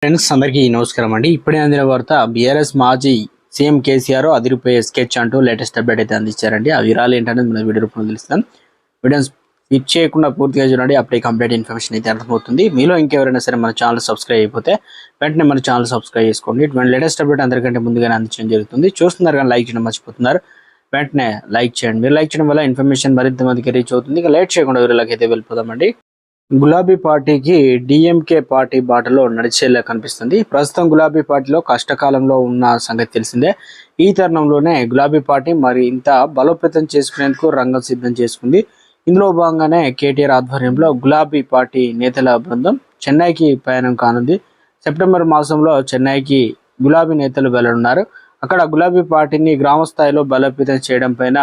Friends అందరికీ నమస్కారం అండి. ఇప్పుడే అందిన వార్త బీఆర్ఎస్ మాజీ సీఎం కేసీఆర్ అదిరిపోయే స్కెచ్ అంటూ లేటెస్ట్ అప్డేట్ అయితే అందించారండి. ఆ వివరాలు ఏంటనేది మన వీడియో రూపంలో తెలుస్తాం. వీడియోని స్కిప్ చేయకుండా పూర్తిగా చూడండి. అప్పుడే కంప్లీట్ ఇన్ఫర్మేషన్ అయితే అర్థమవుతుంది. మీలో ఇంకెవరైనా సరే మన ఛానల్ సబ్స్క్రైబ్ అయిపోతే వెంటనే మన ఛానల్ సబ్స్క్రైబ్ చేసుకోండి. ఇటువంటి లేటెస్ట్ అప్డేట్ అందరికంటే ముందుగానే అందించడం జరుగుతుంది. చూస్తున్నారు కానీ లైక్ చేయడం మర్చిపోతున్నారు. వెంటనే లైక్ చేయండి. మీరు లైక్ చేయడం వల్ల ఇన్ఫర్మేషన్ మరింత మందికి రీచ్ అవుతుంది. ఇక లేట్ చేయకుండా వీళ్ళకి అయితే వెళ్ళిపోదామండి. గులాబీ పార్టీకి డిఎంకే పార్టీ బాటలో నడిచేలా కనిపిస్తుంది. ప్రస్తుతం గులాబీ పార్టీలో కష్టకాలంలో ఉన్న సంగతి తెలిసిందే. ఈ తరుణంలోనే గులాబీ పార్టీ మరి ఇంత బలోపేతం చేసుకునేందుకు రంగం సిద్ధం చేసుకుంది. ఇందులో భాగంగానే కేటీఆర్ ఆధ్వర్యంలో గులాబీ పార్టీ నేతల బృందం చెన్నైకి ప్రయాణం కానుంది. సెప్టెంబర్ మాసంలో చెన్నైకి గులాబీ నేతలు వెళ్లనున్నారు. అక్కడ గులాబీ పార్టీని గ్రామ స్థాయిలో బలోపేతం చేయడం పైన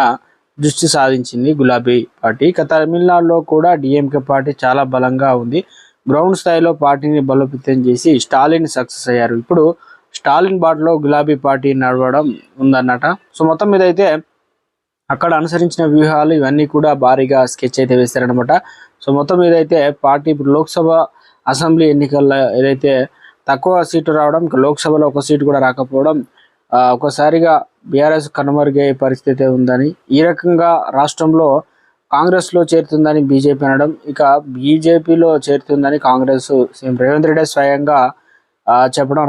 దృష్టి సాధించింది గులాబీ పార్టీ. ఇక తమిళనాడులో కూడా డిఎంకే పార్టీ చాలా బలంగా ఉంది. గ్రౌండ్ స్థాయిలో పార్టీని బలోపేతం చేసి స్టాలిన్ సక్సెస్ అయ్యారు. ఇప్పుడు స్టాలిన్ బాటలో గులాబీ పార్టీ నడవడం ఉందన్నట. సో మొత్తం మీద అయితే అక్కడ అనుసరించిన వ్యూహాలు ఇవన్నీ కూడా భారీగా స్కెచ్ అయితే వేశారనమాట. సో మొత్తం మీద అయితే పార్టీ ఇప్పుడు లోక్సభ అసెంబ్లీ ఎన్నికల్లో ఏదైతే తక్కువ సీటు రావడం, లోక్సభలో ఒక సీటు కూడా రాకపోవడం ఒకసారిగా బీఆర్ఎస్ కనుమరుగయ్యే పరిస్థితి ఉందని, ఈ రకంగా రాష్ట్రంలో కాంగ్రెస్లో చేరుతుందని బీజేపీ అనడం, ఇక బీజేపీలో చేరుతుందని కాంగ్రెస్ సీఎం రేవంత్ రెడ్డి స్వయంగా చెప్పడం